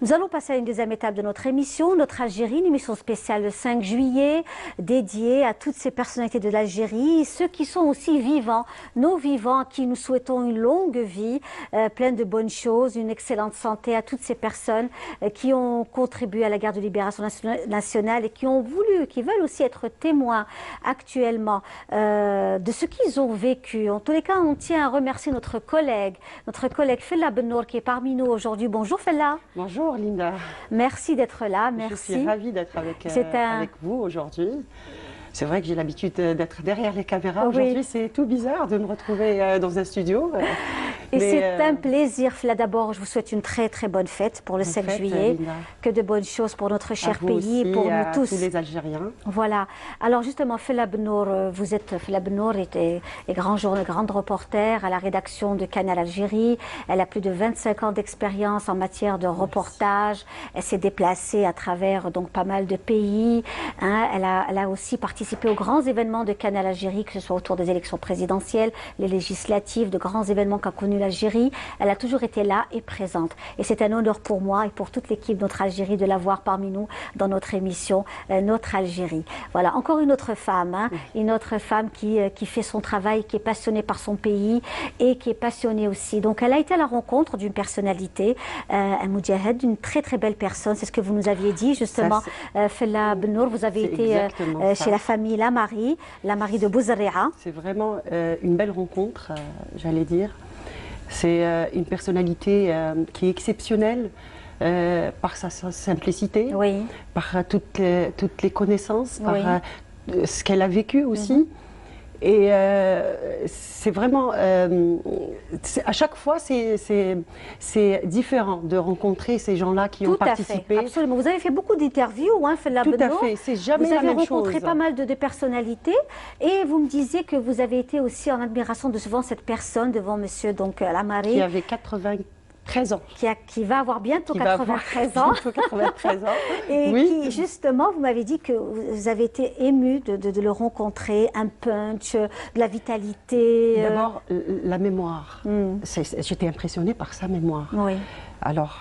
Nous allons passer à une deuxième étape de notre émission, notre Algérie, une émission spéciale le 5 juillet, dédiée à toutes ces personnalités de l'Algérie, ceux qui sont aussi vivants, nos vivants, à qui nous souhaitons une longue vie, pleine de bonnes choses, une excellente santé, à toutes ces personnes qui ont contribué à la guerre de libération nationale et qui ont voulu, qui veulent aussi être témoins actuellement de ce qu'ils ont vécu. En tous les cas, on tient à remercier notre collègue Fella Bennour qui est parmi nous aujourd'hui. Bonjour Fella. Bonjour Linda. Merci d'être là, merci. Je suis ravie d'être avec vous aujourd'hui. C'est vrai que j'ai l'habitude d'être derrière les caméras. Aujourd'hui, oui. C'est tout bizarre de me retrouver dans un studio. Et c'est un plaisir. Là, d'abord, je vous souhaite une très très bonne fête pour le 5 juillet. Linda. Que de bonnes choses pour notre cher pays, aussi, pour nous tous. Tous les Algériens. Voilà. Alors justement, Fella Bennour, Fella Bennour est grande reporter à la rédaction de Canal Algérie. Elle a plus de 25 ans d'expérience en matière de reportage. Elle s'est déplacée à travers donc pas mal de pays. Hein. Elle a aussi participé aux grands événements de Canal Algérie, que ce soit autour des élections présidentielles, les législatives, de grands événements qu'a connu l'Algérie. Elle a toujours été là et présente. Et c'est un honneur pour moi et pour toute l'équipe de notre Algérie de l'avoir parmi nous dans notre émission Notre Algérie. Voilà, encore une autre femme, hein, une autre femme qui fait son travail, qui est passionnée par son pays et qui est passionnée aussi. Donc elle a été à la rencontre d'une personnalité, un moudjahed, d'une très très belle personne. C'est ce que vous nous aviez dit justement, Fella Bennour. Vous avez été chez la famille Lamari de Bouzaréa. C'est vraiment une belle rencontre, j'allais dire. C'est une personnalité qui est exceptionnelle par sa simplicité, oui. Par toutes les connaissances, par ce qu'elle a vécu aussi. Et c'est vraiment, à chaque fois, c'est différent de rencontrer ces gens-là qui ont participé. Absolument. Vous avez fait beaucoup d'interviews, hein, Fella Bennour. Tout à fait. C'est jamais la même chose. Vous avez rencontré pas mal de personnalités et vous me disiez que vous avez été aussi en admiration devant cette personne, devant Monsieur donc Lamari. Qui avait 93 ans. Qui va avoir bientôt 93 ans. Bientôt 93 ans. Et oui. Qui, justement, vous m'avez dit que vous avez été ému de le rencontrer, un punch, de la vitalité. D'abord, la mémoire. J'étais impressionnée par sa mémoire. Oui. Alors,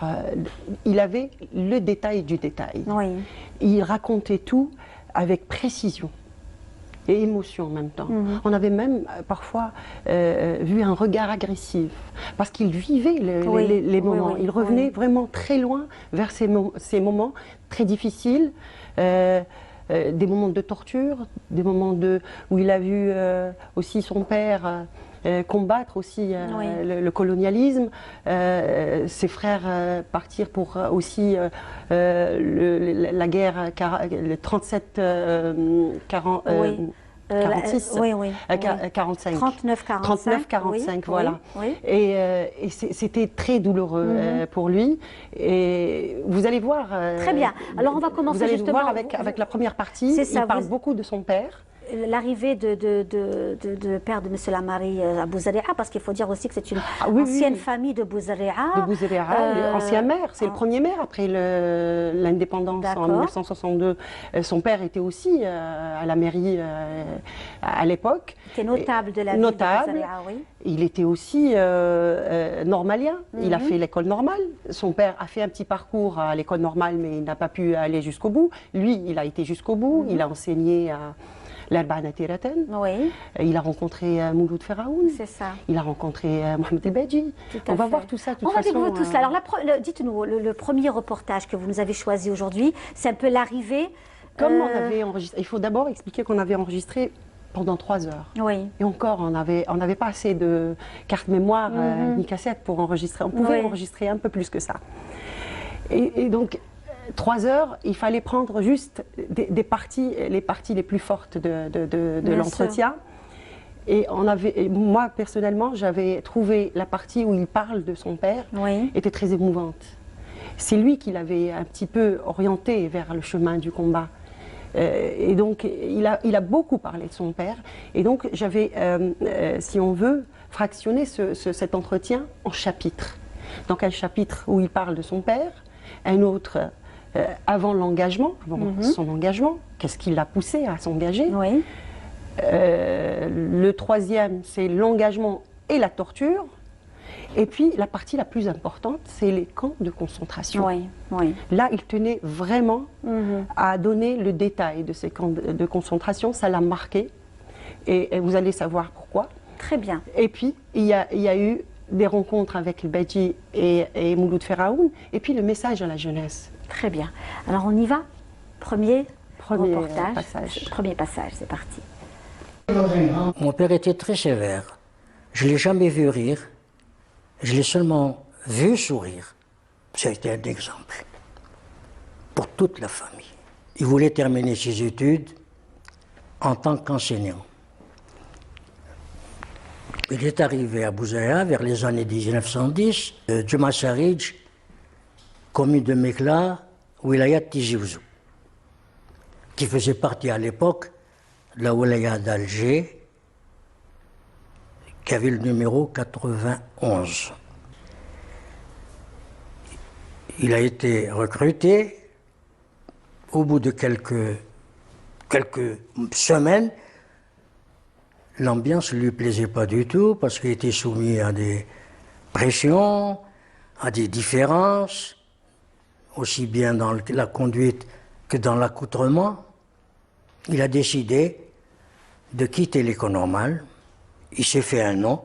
il avait le détail du détail. Oui. Il racontait tout avec précision et émotion en même temps. On avait même parfois vu un regard agressif, parce qu'il vivait les moments. Il revenait vraiment très loin vers ces moments très difficiles, des moments de torture, des moments où il a vu aussi son père combattre aussi le colonialisme, ses frères partir pour aussi la guerre, le 37, 40, 46, 45. 39-45, voilà. Oui. Et c'était très douloureux pour lui. Et vous allez voir. Très bien. Alors on va commencer vous allez justement voir avec la première partie. Il parle beaucoup de son père. L'arrivée de père de M. Lamari à Bouzaréa, parce qu'il faut dire aussi que c'est une ancienne famille de Bouzaréa. De Bouzaréa, ancien maire, c'est le premier maire après l'indépendance en 1962. Son père était aussi à la mairie à l'époque. Il était notable de la ville de Bouzaréa, oui. Il était aussi normalien, il a fait l'école normale. Son père a fait un petit parcours à l'école normale, mais il n'a pas pu aller jusqu'au bout. Lui, il a été jusqu'au bout, il a enseigné à l'Arbana Tiraten. Oui. Il a rencontré Mouloud Feraoun. C'est ça. Il a rencontré Mohamed El Badji. On va voir tout ça. On va découvrir tout cela. Alors, dites-nous, le premier reportage que vous nous avez choisi aujourd'hui, c'est un peu l'arrivée. Comme on avait enregistré, il faut d'abord expliquer qu'on avait enregistré pendant 3 heures. Oui. Et encore, on n'avait pas assez de carte mémoire ni cassette pour enregistrer. On pouvait enregistrer un peu plus que ça. Et donc, 3 heures, il fallait prendre juste les parties les plus fortes de l'entretien. Et moi, personnellement, j'avais trouvé la partie où il parle de son père était très émouvante. C'est lui qui l'avait un petit peu orienté vers le chemin du combat. Et donc, il a beaucoup parlé de son père. Et donc, j'avais, si on veut, fractionné cet entretien en chapitres. Donc, un chapitre où il parle de son père, un autre avant l'engagement, son engagement, qu'est-ce qui l'a poussé à s'engager. Le troisième, c'est l'engagement et la torture. Et puis la partie la plus importante, c'est les camps de concentration. Oui, oui. Là, il tenait vraiment à donner le détail de ces camps de concentration. Ça l'a marqué et vous allez savoir pourquoi. Très bien. Et puis, il y a eu des rencontres avec le Badji et Mouloud Feraoun, et puis le message à la jeunesse. Très bien. Alors on y va. Premier reportage. Passage. Premier passage, c'est parti. Mon père était très sévère. Je ne l'ai jamais vu rire. Je l'ai seulement vu sourire. Ça a été un exemple pour toute la famille. Il voulait terminer ses études en tant qu'enseignant. Il est arrivé à Bouzaya vers les années 1910, Djuma Saridj, commune de Mekla, Wilayat Tizi Ouzou, qui faisait partie à l'époque de la Wilaya d'Alger, qui avait le numéro 91. Il a été recruté. Au bout de quelques semaines, l'ambiance ne lui plaisait pas du tout parce qu'il était soumis à des pressions, à des différences, aussi bien dans la conduite que dans l'accoutrement. Il a décidé de quitter l'école normale. Il s'est fait un nom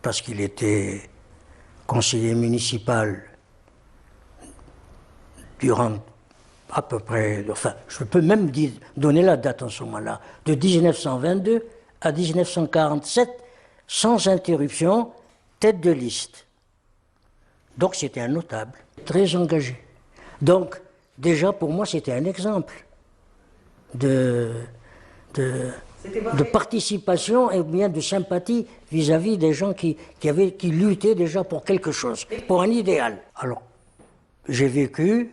parce qu'il était conseiller municipal durant à peu près, enfin, je peux même donner la date en ce moment-là, de 1922 à 1947, sans interruption, tête de liste. Donc c'était un notable, très engagé. Donc déjà pour moi c'était un exemple de participation et bien de sympathie vis-à-vis des gens qui luttaient déjà pour quelque chose, pour un idéal. Alors j'ai vécu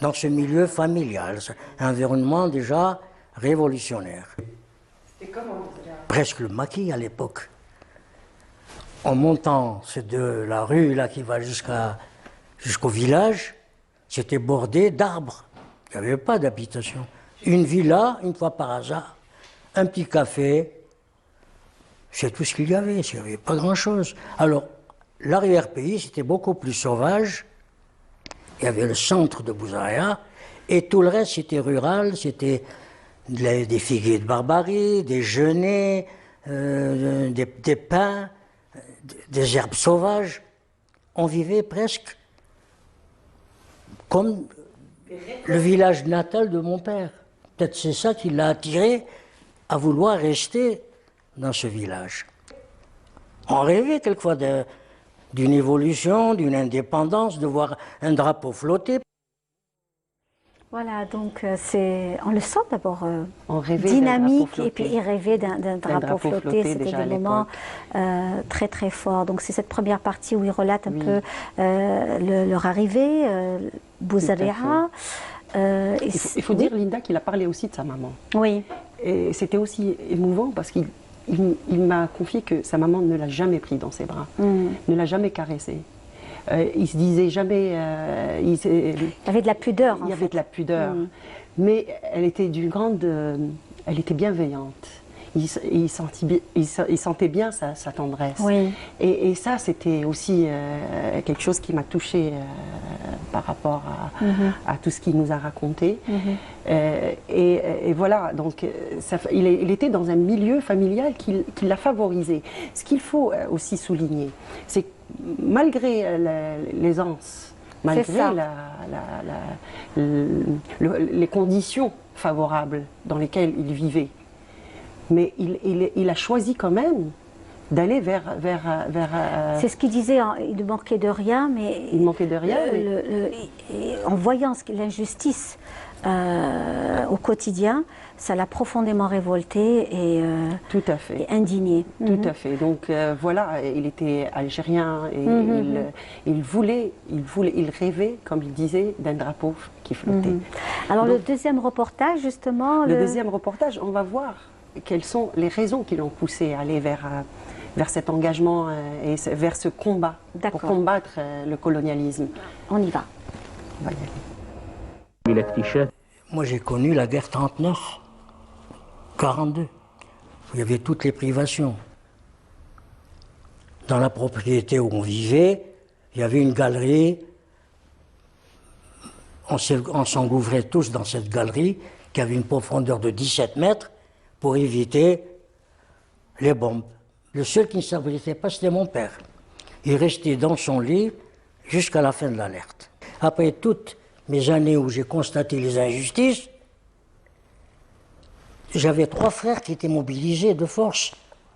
dans ce milieu familial, un environnement déjà révolutionnaire. Presque le maquis à l'époque. En montant de la rue là qui va jusqu'au village, c'était bordé d'arbres. Il n'y avait pas d'habitation. Une villa, une fois par hasard, un petit café, c'est tout ce qu'il y avait. Il n'y avait pas grand-chose. Alors, l'arrière-pays, c'était beaucoup plus sauvage. Il y avait le centre de Bouzaya, et tout le reste, c'était rural, c'était des figuiers de Barbarie, des genêts, des pins, des herbes sauvages. On vivait presque comme le village natal de mon père. Peut-être c'est ça qui l'a attiré à vouloir rester dans ce village. On rêvait quelquefois d'une évolution, d'une indépendance, de voir un drapeau flotter. Voilà, donc on le sent d'abord dynamique et puis il rêvait d'un drapeau flotté. C'était des moments très très forts. Donc c'est cette première partie où il relate un peu leur arrivée, Bouzarea. Il faut dire, Linda, qu'il a parlé aussi de sa maman. Oui. Et c'était aussi émouvant parce qu'il m'a confié que sa maman ne l'a jamais pris dans ses bras, ne l'a jamais caressé. Il se disait jamais. Il y avait de la pudeur. Il y avait de la pudeur, mais elle était elle était bienveillante. Il sentait bien sa tendresse. Oui. Et ça, c'était aussi quelque chose qui m'a touchée par rapport à tout ce qu'il nous a raconté. Et voilà, donc il était dans un milieu familial qui l'a favorisé. Ce qu'il faut aussi souligner, c'est que malgré l'aisance, malgré les conditions favorables dans lesquelles il vivait, mais il a choisi quand même d'aller vers c'est ce qu'il disait, il ne manquait de rien, mais... Il manquait de rien, en voyant l'injustice au quotidien, ça l'a profondément révolté et, tout à fait. Et indigné. Tout à fait. Donc voilà, il était algérien et il rêvait, comme il disait, d'un drapeau qui flottait. Alors donc, le deuxième reportage, justement... Le deuxième reportage, on va voir quelles sont les raisons qui l'ont poussé à aller vers cet engagement et vers ce combat pour combattre le colonialisme. On y va. On va y aller. Moi, j'ai connu la guerre 39, 42, où il y avait toutes les privations. dans la propriété où on vivait, il y avait une galerie. On s'engouffrait tous dans cette galerie qui avait une profondeur de 17 mètres pour éviter les bombes. Le seul qui ne s'abritait pas, c'était mon père. Il restait dans son lit jusqu'à la fin de l'alerte. Après toutes mes années où j'ai constaté les injustices, j'avais 3 frères qui étaient mobilisés de force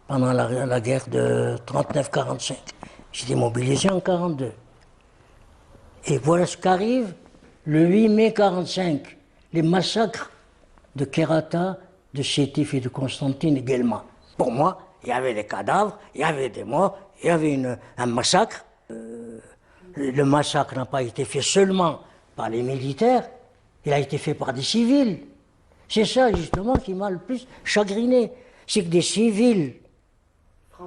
pendant la guerre de 39-45. J'étais mobilisé en 42. Et voilà ce qu'arrive le 8 mai 45, les massacres de Kerata, de Sétif et de Constantine et Guelma. Pour moi, il y avait des cadavres, il y avait des morts, il y avait un massacre. Le massacre n'a pas été fait seulement par les militaires, il a été fait par des civils. C'est ça justement qui m'a le plus chagriné, c'est que des civils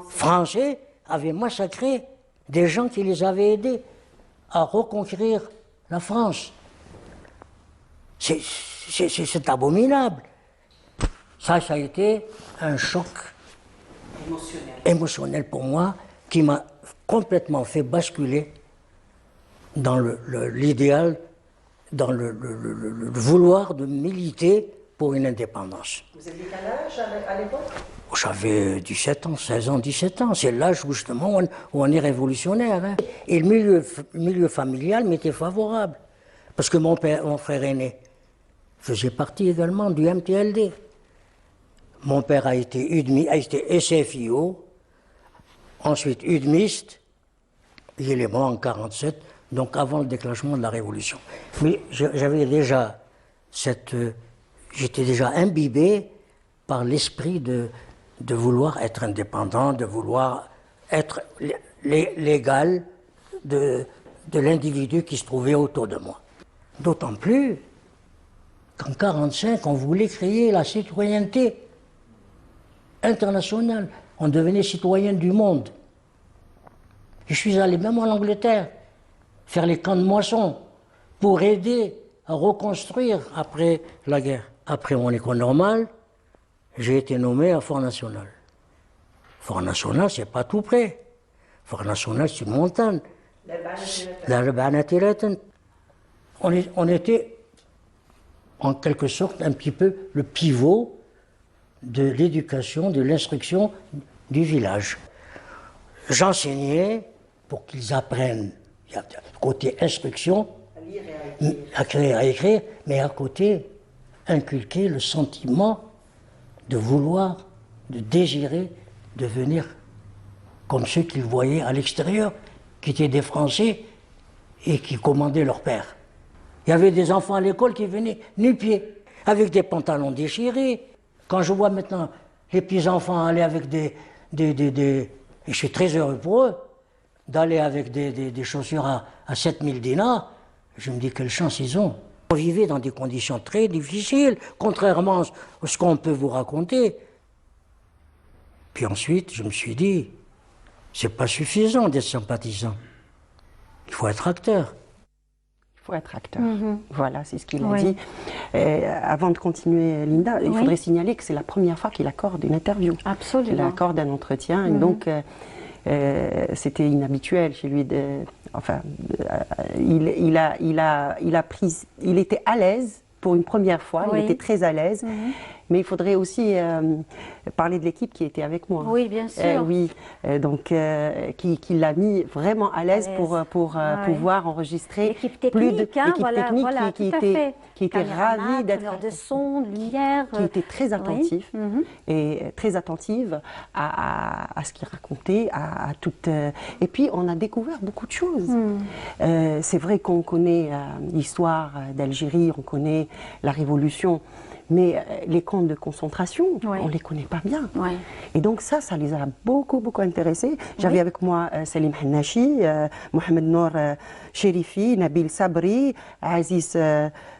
français avaient massacré des gens qui les avaient aidés à reconquérir la France. C'est abominable. Ça a été un choc émotionnel pour moi qui m'a complètement fait basculer dans l'idéal, dans le vouloir de militer pour une indépendance. Vous aviez quel âge à l'époque? J'avais 17 ans, 16 ans, 17 ans. C'est l'âge où justement où on est révolutionnaire. Hein. Et le milieu familial m'était favorable. Parce que mon frère aîné faisait partie également du MTLD. Mon père a été SFIO, ensuite UDMiste, il est mort en 1947, donc avant le déclenchement de la Révolution. Mais j'avais déjà j'étais déjà imbibé par l'esprit de vouloir être indépendant, de vouloir être l'égal de l'individu qui se trouvait autour de moi. D'autant plus qu'en 1945, on voulait créer la citoyenneté internationale. On devenait citoyen du monde. Je suis allé même en Angleterre faire les camps de moisson pour aider à reconstruire après la guerre. Après mon école normale, j'ai été nommé à Fort National. Fort National, c'est pas tout près. Fort National, c'est une montagne. On était en quelque sorte un petit peu le pivot de l'éducation, de l'instruction du village. J'enseignais pour qu'ils apprennent, il y a côté instruction, à écrire, mais à côté inculquer le sentiment de vouloir, de désirer devenir comme ceux qu'ils voyaient à l'extérieur, qui étaient des Français et qui commandaient leur père. Il y avait des enfants à l'école qui venaient nu-pieds, avec des pantalons déchirés. Quand je vois maintenant les petits-enfants aller avec et je suis très heureux pour eux, d'aller avec des chaussures à 7000 dinars, je me dis quelle chance ils ont. On vivait dans des conditions très difficiles, contrairement à ce qu'on peut vous raconter. Puis ensuite, je me suis dit, c'est pas suffisant d'être sympathisant. Il faut être acteur. Il faut être acteur. Voilà, c'est ce qu'il a dit. Avant de continuer, Linda, il faudrait signaler que c'est la première fois qu'il accorde une interview. Absolument. Il accorde un entretien. Et donc, c'était inhabituel chez lui. Il était à l'aise pour une première fois. Il était très à l'aise. Mais il faudrait aussi parler de l'équipe qui était avec moi. Oui, bien sûr. Oui, donc qui l'a mis vraiment à l'aise pour pouvoir enregistrer. L'équipe technique, qui était ravie d'être de son, de lumière, qui était très attentif et très attentive à ce qu'il racontait, à toute. Et puis on a découvert beaucoup de choses. C'est vrai qu'on connaît l'histoire d'Algérie, on connaît la Révolution. Mais les camps de concentration, on ne les connaît pas bien. Et donc ça les a beaucoup intéressés. J'avais avec moi Salim Hannachi, Mohamed Nour Chérifi, Nabil Sabri, Aziz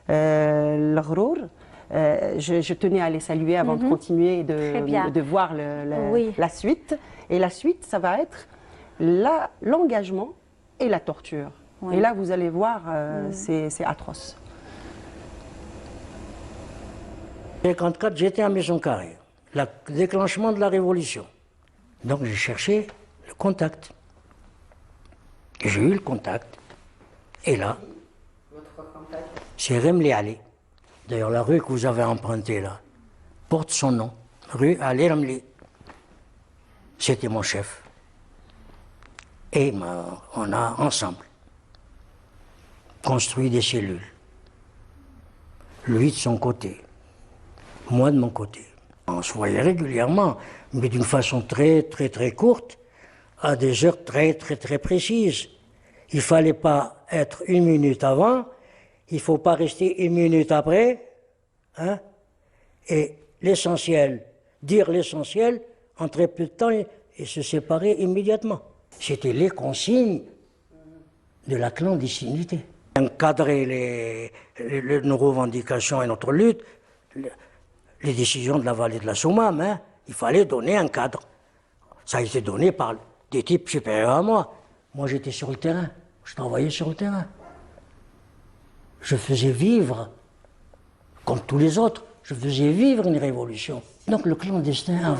Laghrour. Je tenais à les saluer avant de continuer de voir la suite. Et la suite, ça va être l'engagement et la torture. Et là, vous allez voir, c'est atroce. En 1954, j'étais à Maison Carrée, le déclenchement de la Révolution. Donc j'ai cherché le contact. J'ai eu le contact. Et là, c'est Remli Ali. D'ailleurs, la rue que vous avez empruntée là porte son nom, rue Ali Remli. C'était mon chef. Et on a ensemble construit des cellules. Lui de son côté, moi de mon côté. On se voyait régulièrement, mais d'une façon très courte, à des heures très précises. Il ne fallait pas être 1 minute avant, il ne faut pas rester 1 minute après, hein? Et l'essentiel, dire l'essentiel en très peu de temps et se séparer immédiatement. C'était les consignes de la clandestinité. Encadrer nos revendications et notre lutte, les décisions de la vallée de la Soumam, hein, il fallait donner un cadre. Ça a été donné par des types supérieurs à moi. Moi, j'étais sur le terrain, je travaillais sur le terrain. Je faisais vivre, comme tous les autres, je faisais vivre une révolution. Donc le clandestin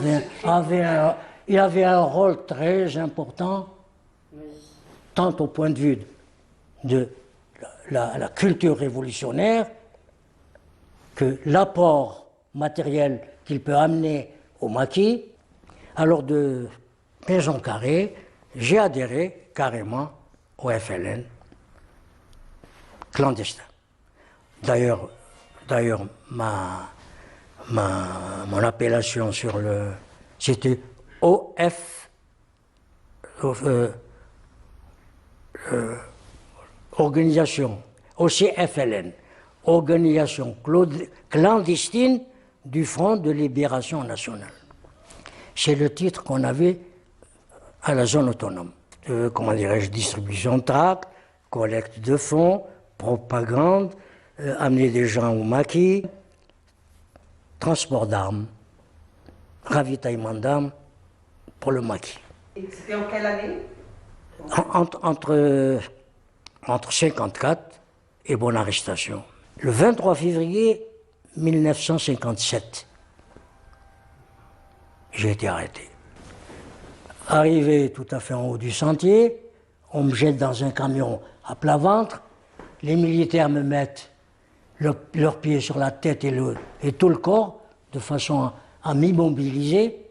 avait un rôle très important, tant au point de vue de la culture révolutionnaire que l'apport matériel qu'il peut amener au maquis. Alors de Maison Carrée, j'ai adhéré carrément au FLN clandestin. D'ailleurs, mon appellation sur le... C'était OF... organisation, OCFLN, Organisation clandestine du Front de Libération Nationale. C'est le titre qu'on avait à la zone autonome. Comment dirais-je, distribution de tracts, collecte de fonds, propagande, amener des gens au maquis, transport d'armes, ravitaillement d'armes pour le maquis. Et c'était en quelle année? Entre 54 et bonne arrestation. Le 23 février 1957, j'ai été arrêté. Arrivé tout à fait en haut du sentier, on me jette dans un camion à plat ventre, les militaires me mettent leurs pieds sur la tête et tout le corps, de façon à m'immobiliser.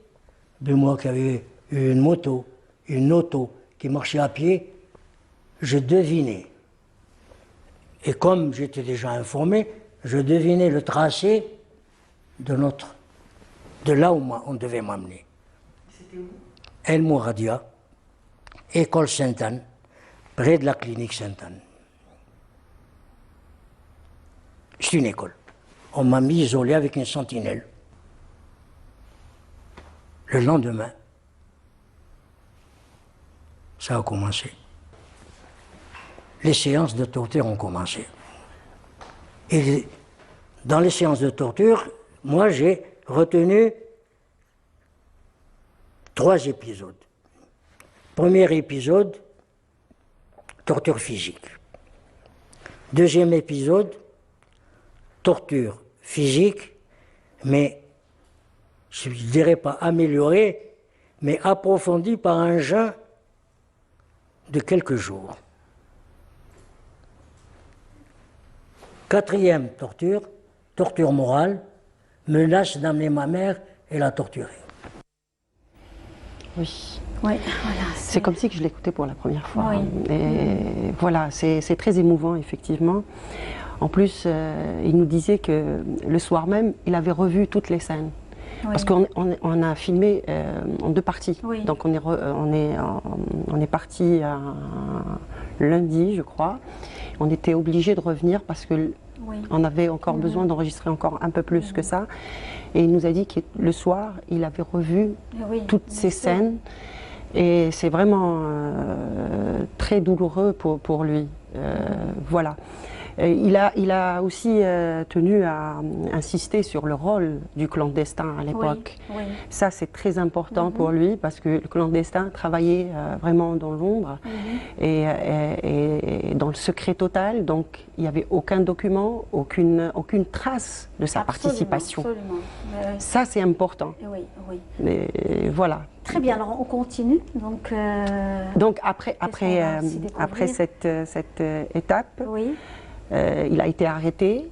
Mais moi qui avais une moto, une auto, qui marchait à pied, je devinais. Et comme j'étais déjà informé, je devinais le tracé de là où on devait m'amener. C'était où? El Mouradia, école Sainte-Anne, près de la clinique Sainte-Anne. C'est une école. On m'a mis isolé avec une sentinelle. Le lendemain, ça a commencé. Les séances de torture ont commencé. Et dans les séances de torture, moi j'ai retenu 3 épisodes. Premier épisode, torture physique. Deuxième épisode, torture physique, mais je ne dirais pas améliorée, mais approfondie par un jeûne de quelques jours. Quatrième torture, torture morale, menace d'amener ma mère et la torturer. Oui. Oui, voilà. C'est comme si que je l'écoutais pour la première fois. Oui. Et voilà, c'est très émouvant, effectivement. En plus, il nous disait que le soir même, il avait revu toutes les scènes. Oui. Parce qu'on a filmé en 2 parties. Oui. Donc on est parti lundi, je crois. On était obligé de revenir parce que on avait encore besoin d'enregistrer encore un peu plus que ça. Et il nous a dit que le soir, il avait revu toutes ces scènes. Et c'est vraiment très douloureux pour lui. Voilà. Il a aussi tenu à insister sur le rôle du clandestin à l'époque. Oui, oui. Ça, c'est très important pour lui parce que le clandestin travaillait vraiment dans l'ombre et dans le secret total. Donc, il n'y avait aucun document, aucune trace de sa participation. Absolument. Ça, c'est important. Oui, oui. Mais voilà. Très bien, alors on continue. Donc après cette étape, oui. Il a été arrêté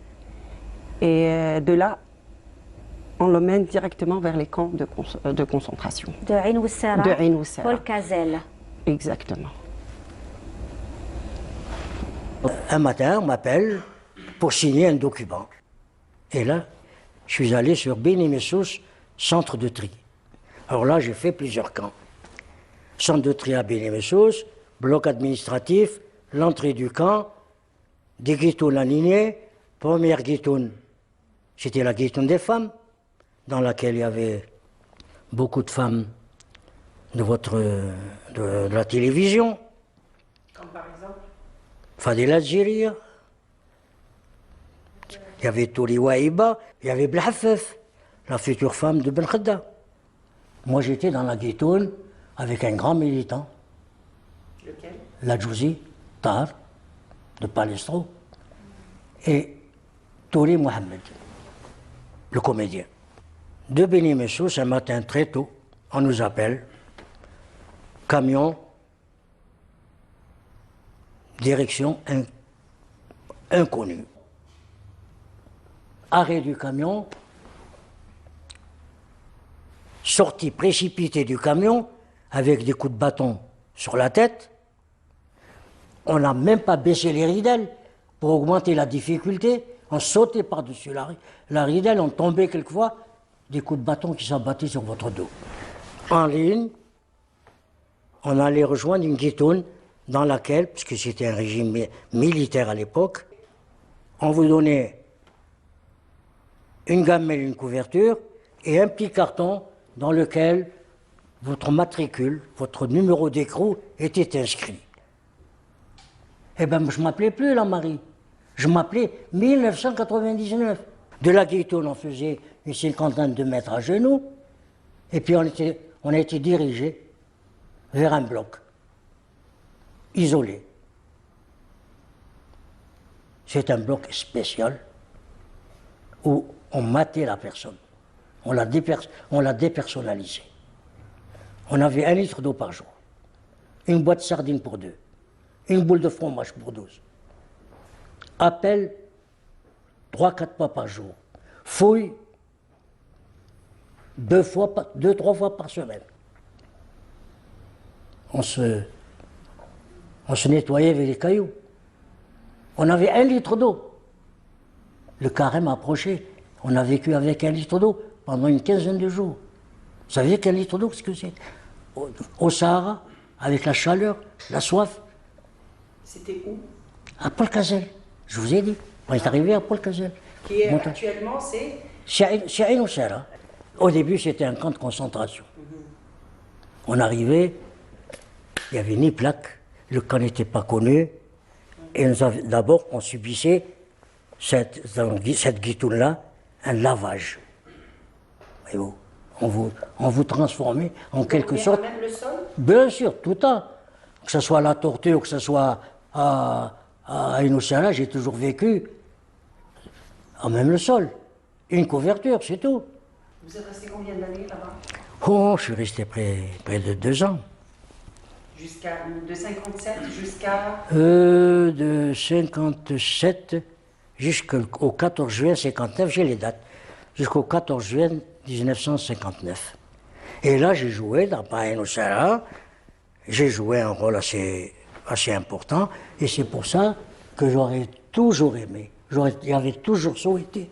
et de là, on l'emmène directement vers les camps de concentration. De Ain Oussara, De Ain Oussara. Paul Cazel. Exactement. Un matin, on m'appelle pour signer un document. Et là, je suis allé sur Beni Messous, centre de tri. Alors là, j'ai fait plusieurs camps. Centre de tri à Beni Messous, bloc administratif, l'entrée du camp, des guitounes alignés. Première guitoune, c'était la guitoune des femmes, dans laquelle il y avait beaucoup de femmes de la télévision. Comme par exemple Fadila Djiria. Il y avait Touli Waïba, il y avait Blahafef, la future femme de Ben Khadda. Moi, j'étais dans la guitoune avec un grand militant. Lequel? Ladjouzi, Tahar, de Palestro, et Touli Mohamed, le comédien. De Beni Messous, un matin très tôt, on nous appelle, camion, direction inconnue. Arrêt du camion, sortie précipitée du camion avec des coups de bâton sur la tête. On n'a même pas baissé les ridelles pour augmenter la difficulté. On sautait par-dessus la ridelle, on tombait quelquefois, des coups de bâton qui s'abattaient sur votre dos. En ligne, on allait rejoindre une guitoune dans laquelle, puisque c'était un régime militaire à l'époque, on vous donnait une gamelle, une couverture et un petit carton dans lequel votre matricule, votre numéro d'écrou était inscrit. Eh bien, je ne m'appelais plus la Marie. Je m'appelais 1999. De la guitoune, on faisait une cinquantaine de mètres à genoux, et puis on a été dirigé vers un bloc, isolé. C'est un bloc spécial où on matait la personne. On l'a dépersonnalisé. On avait 1 litre d'eau par jour, une boîte de sardines pour 2, une boule de fromage pour 12. Appel 3-4 fois par jour. Fouille 2-3 fois par semaine. On se nettoyait avec les cailloux. On avait 1 litre d'eau. Le carême approchait. On a vécu avec 1 litre d'eau pendant une quinzaine de jours. Vous savez quel litre d'eau, ce que c'est? Au Sahara, avec la chaleur, la soif. C'était où? À Paul Cazel, je vous ai dit. On est arrivé à Paul Cazel. Qui est actuellement, c'est C'est Ain Oussara. Au début, c'était un camp de concentration. On arrivait, il n'y avait ni plaque, le camp n'était pas connu. Et d'abord, on subissait cette guitoune-là, un lavage. Voyez-vous, on vous transformait en quelque sorte. Même le sol? Bien sûr, tout le temps. Que ce soit à la Tortue ou que ce soit à Ain Oussara, j'ai toujours vécu à même le sol. Une couverture, c'est tout. Vous êtes resté combien d'années là-bas? Oh, je suis resté près de 2 ans. De 57 jusqu'à... De 57 jusqu'au 14 juin 59, j'ai les dates, jusqu'au 14 juin 1959. Et là, j'ai joué dans Ain Oussara, j'ai joué un rôle assez important, et c'est pour ça que j'aurais toujours aimé, j'avais toujours souhaité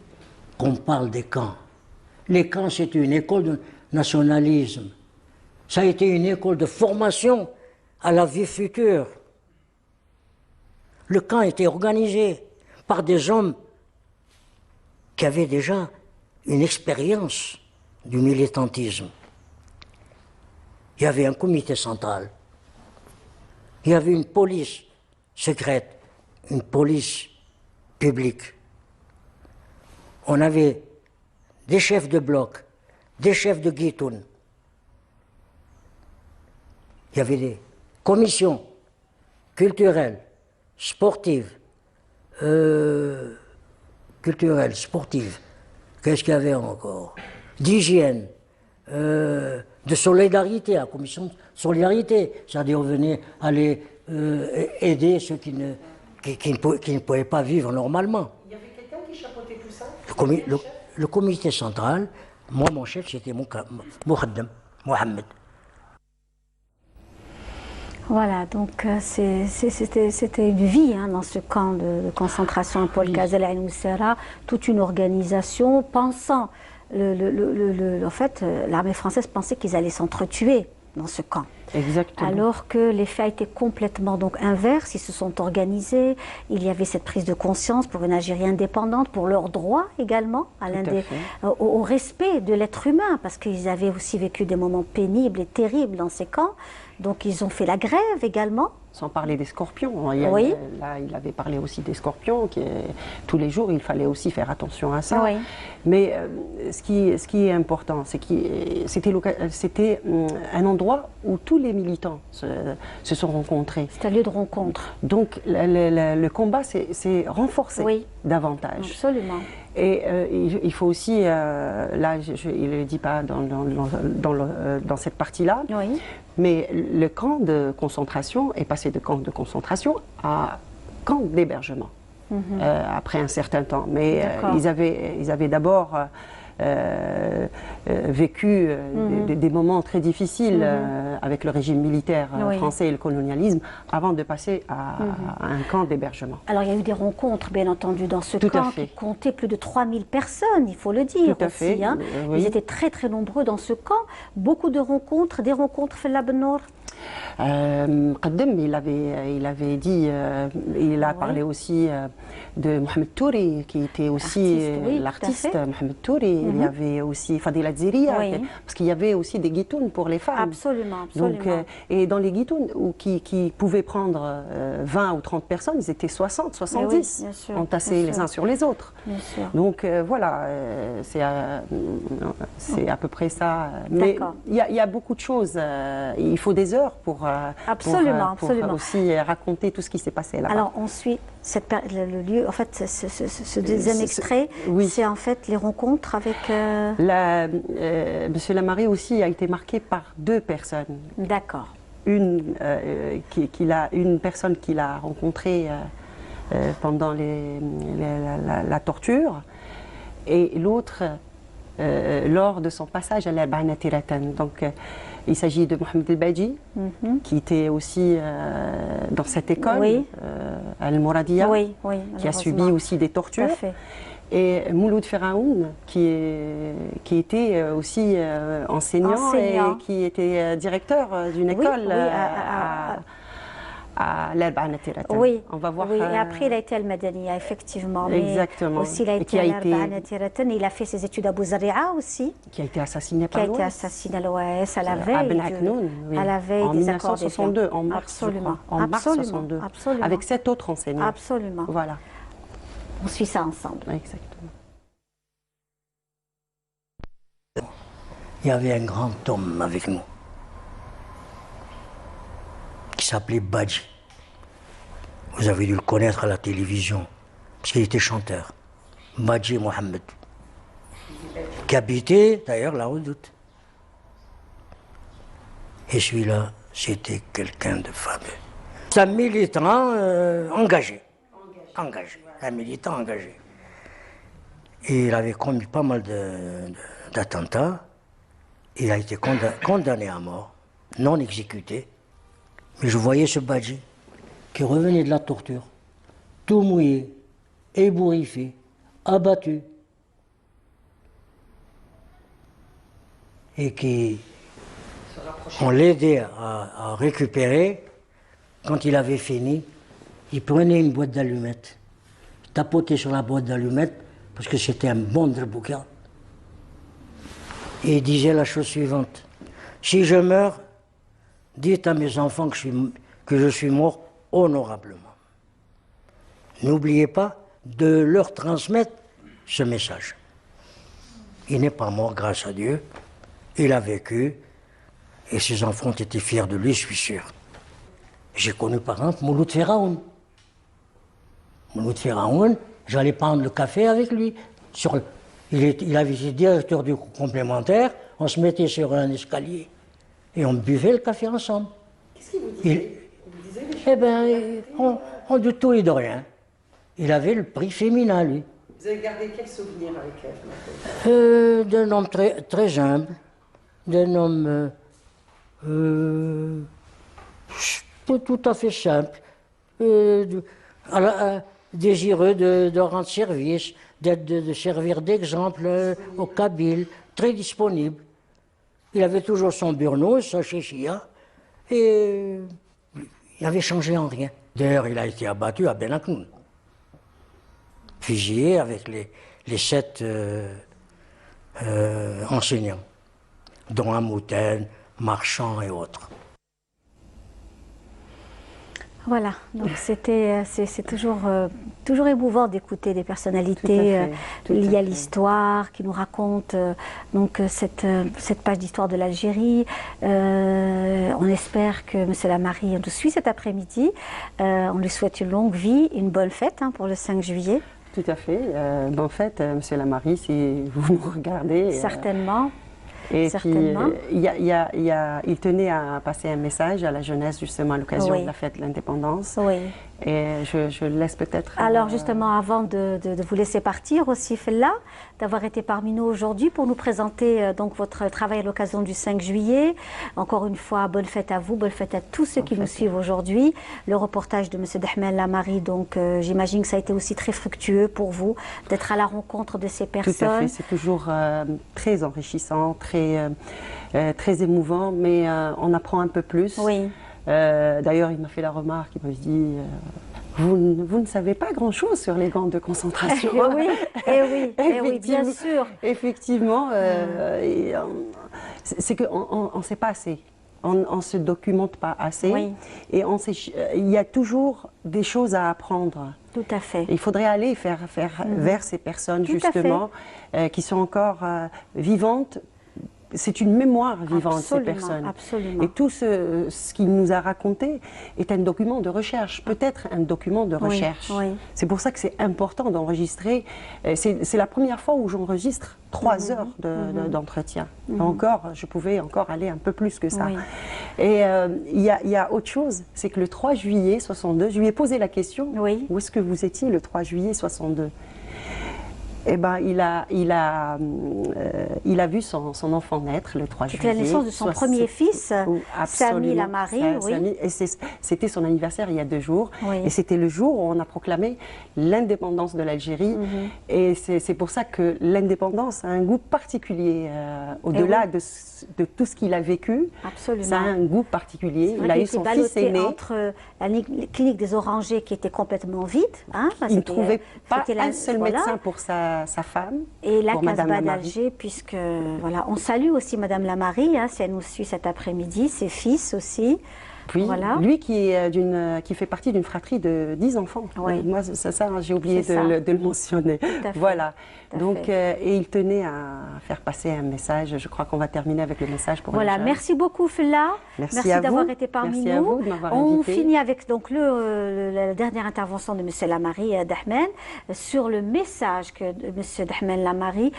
qu'on parle des camps. Les camps, c'est une école de nationalisme. Ça a été une école de formation à la vie future. Le camp était organisé par des hommes qui avaient déjà une expérience du militantisme. Il y avait un comité central. Il y avait une police secrète, une police publique. On avait des chefs de bloc, des chefs de guitoun. Il y avait des commissions culturelles, sportives, Qu'est-ce qu'il y avait encore? D'hygiène, de solidarité, la commission de solidarité. C'est-à-dire on venait aller aider ceux qui ne pouvaient pas vivre normalement. Il y avait quelqu'un qui chapeautait tout ça? Le comité central, moi mon chef c'était Mohamed. Voilà, donc c'était une vie hein, dans ce camp de concentration Paul Cazel à Nusra, toute une organisation pensant, en fait, l'armée française pensait qu'ils allaient s'entretuer dans ce camp. Exactement. Alors que les faits étaient complètement donc inverses, ils se sont organisés, il y avait cette prise de conscience pour une Algérie indépendante, pour leurs droits également, au respect de l'être humain, parce qu'ils avaient aussi vécu des moments pénibles et terribles dans ces camps. Donc ils ont fait la grève également. Sans parler des scorpions. Oui. Là, il avait parlé aussi des scorpions. Tous les jours, il fallait aussi faire attention à ça. Oui. Mais ce qui est important, c'est que c'était un endroit où tous les militants se sont rencontrés. C'est un lieu de rencontre. Donc le combat s'est renforcé davantage. Absolument. Et il faut aussi, là, il ne le dit pas dans cette partie-là, mais le camp de concentration est passé de camp de concentration à camp d'hébergement après un certain temps. Mais ils avaient d'abord vécu des moments très difficiles avec le régime militaire français et le colonialisme avant de passer à un camp d'hébergement. Alors il y a eu des rencontres bien entendu dans ce camp qui comptait plus de 3000 personnes, il faut le dire aussi. Hein. Ils étaient très très nombreux dans ce camp, beaucoup de rencontres, des rencontres Fella Ben Nour. Qaddem, il avait dit, il a parlé aussi de Mohamed Touri, qui était aussi l'artiste Mohamed Touri. Il y avait aussi Fadila Ziria, parce qu'il y avait aussi des guitounes pour les femmes. Absolument, absolument. Donc, et dans les guitounes qui pouvaient prendre 20 ou 30 personnes, ils étaient 60, 70, entassés les uns sur les autres. Donc voilà, c'est à peu près ça. Mais il y a beaucoup de choses. Il faut des heures pour aussi raconter tout ce qui s'est passé là. Alors on suit le lieu, en fait, ce deuxième extrait, c'est en fait les rencontres avec... Monsieur Lamari aussi a été marqué par deux personnes. D'accord. Une personne qu'il a rencontrée pendant la torture, et l'autre lors de son passage à l'Arba'ina Tiratan. Donc il s'agit de Mohamed El Badji, qui était aussi dans cette école, à Al-Mouradia, qui a subi aussi des tortures. Et Mouloud Feraoun, qui était aussi enseignant et qui était directeur d'une école à l'Arba'ina Tiratan. On va voir. Et après il a été à Al-Madaniya, effectivement. Exactement. Mais aussi il a été à l'Arba'ina Tiratan. Il a fait ses études à Bouzaria aussi. Qui a été assassiné par l'OAS. Qui a été assassiné à l'OAS à la veille. À la veille en des 1962, en mars. Absolument. En mars 1962. Absolument. Avec 7 autres enseignants. Absolument. Voilà. On suit ça ensemble. Exactement. Il y avait un grand homme avec nous qui s'appelait Badji. Vous avez dû le connaître à la télévision, parce qu'il était chanteur. Badji Mohamed, qui habitait d'ailleurs la Redoute. Et celui-là, c'était quelqu'un de fameux. C'est un militant engagé. Un militant engagé. Et il avait commis pas mal d'attentats. Il a été condamné à mort, non exécuté. Mais je voyais ce Badji qui revenait de la torture, tout mouillé, ébouriffé, abattu. Et qui, on l'aidait à récupérer. Quand il avait fini, il prenait une boîte d'allumettes, tapotait sur la boîte d'allumettes, parce que c'était un bon drebouka. Et il disait la chose suivante: si je meurs, dites à mes enfants que je suis mort honorablement. N'oubliez pas de leur transmettre ce message. Il n'est pas mort, grâce à Dieu. Il a vécu, et ses enfants ont été fiers de lui, je suis sûr. J'ai connu par exemple Mouloud Feraoun. Mouloud Feraoun, j'allais prendre le café avec lui. Il avait été directeur du complémentaire, on se mettait sur un escalier et on buvait le café ensemble. Qu'est-ce qu'il vous disait? Eh bien, on de tout et de rien. Il avait le prix féminin, lui. Vous avez gardé quel souvenir avec elle? D'un homme très, très humble, d'un homme tout à fait simple, désireux de rendre service, de servir d'exemple aux Kabyles, très disponible. Il avait toujours son burnos, sa chéchia, et il n'avait changé en rien. D'ailleurs, il a été abattu à Ben Aknoun, fusillé avec les 7 enseignants, dont Amouten, Marchand et autres. Voilà, donc c'est toujours émouvant d'écouter des personnalités liées à l'histoire, qui nous racontent cette page d'histoire de l'Algérie. On espère que M. Lamari nous suit cet après-midi. On lui souhaite une longue vie, une bonne fête pour le 5 juillet. Tout à fait. Bonne fête, M. Lamari, si vous nous regardez. Certainement. Et Certainement. puis, il tenait à passer un message à la jeunesse, justement, à l'occasion de la fête de l'indépendance. Oui. Et je le laisse peut-être... Alors, justement, avant de vous laisser partir aussi, Fella, d'avoir été parmi nous aujourd'hui pour nous présenter donc votre travail à l'occasion du 5 juillet. Encore une fois, bonne fête à vous, bonne fête à tous ceux qui nous suivent aujourd'hui. Le reportage de M. Dahmel Lamari, donc j'imagine que ça a été aussi très fructueux pour vous d'être à la rencontre de ces personnes. Tout à fait, c'est toujours très enrichissant, très émouvant, mais on apprend un peu plus. Oui. D'ailleurs, il m'a fait la remarque, il m'a dit vous ne savez pas grand-chose sur les camps de concentration. oui, bien sûr. Effectivement, c'est qu'on ne sait pas assez. On ne se documente pas assez. Oui. Et il y a toujours des choses à apprendre. Tout à fait. Il faudrait aller vers ces personnes, justement, qui sont encore vivantes. C'est une mémoire vivante, ces personnes. Absolument. Et tout ce qu'il nous a raconté est un document de recherche, peut-être un document de recherche. Oui. C'est pour ça que c'est important d'enregistrer. C'est la première fois où j'enregistre 3 heures d'entretien. Encore, je pouvais encore aller un peu plus que ça. Oui. Et il y a autre chose, c'est que le 3 juillet 62, je lui ai posé la question, où est-ce que vous étiez le 3 juillet 62 ? Eh ben, il a vu son enfant naître le 3 juillet. C'était la naissance de son premier fils, Sami Lamari. Oui. Et c'était son anniversaire il y a 2 jours. Oui. Et c'était le jour où on a proclamé l'indépendance de l'Algérie. Et c'est pour ça que l'indépendance a un goût particulier, au-delà de tout ce qu'il a vécu. Absolument. Ça a un goût particulier. Il a eu son fils aîné. Entre la clinique des Orangers qui était complètement vide. Il ne trouvait pas un seul médecin pour sa femme. Et la Casbah d'Alger, puisque voilà, on salue aussi Madame Lamari, si elle nous suit cet après-midi, ses fils aussi. Puis, lui qui fait partie d'une fratrie de 10 enfants. Oui. Moi, ça j'ai oublié de le mentionner. Voilà. Donc, et il tenait à faire passer un message. Je crois qu'on va terminer avec le message pour Voilà. Merci beaucoup, Fella. Merci d'avoir été parmi nous. À vous de m'avoir invité. On finit avec donc la dernière intervention de M. Lamari Dahmel sur le message que M. Dahmel Lamari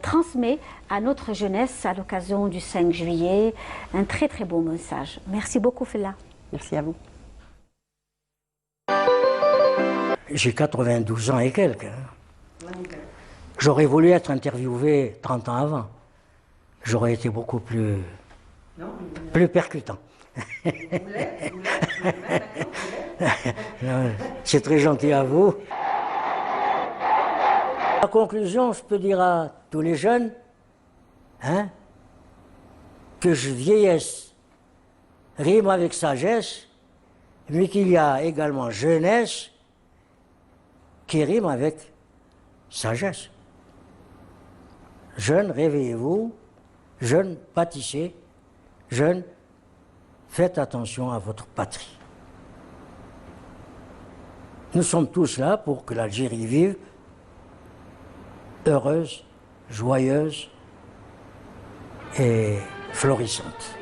transmet à notre jeunesse à l'occasion du 5 juillet. Un très très beau message. Merci beaucoup, Fella. Merci à vous. J'ai 92 ans et quelques. J'aurais voulu être interviewé 30 ans avant. J'aurais été beaucoup plus percutant. C'est très gentil à vous. En conclusion, je peux dire à tous les jeunes que vieillesse rime avec sagesse, mais qu'il y a également jeunesse qui rime avec sagesse. Jeunes, réveillez-vous, jeunes, pâtissez, jeunes, faites attention à votre patrie. Nous sommes tous là pour que l'Algérie vive heureuse, joyeuse et florissante.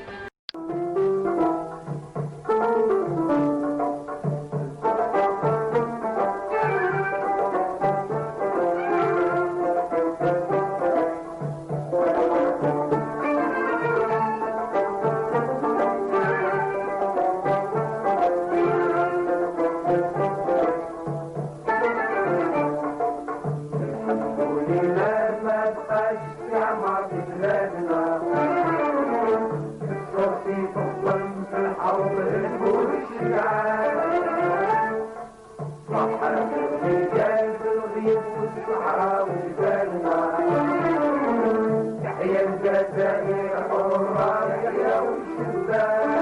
يحيى الجزائر حرة يحيى الشباب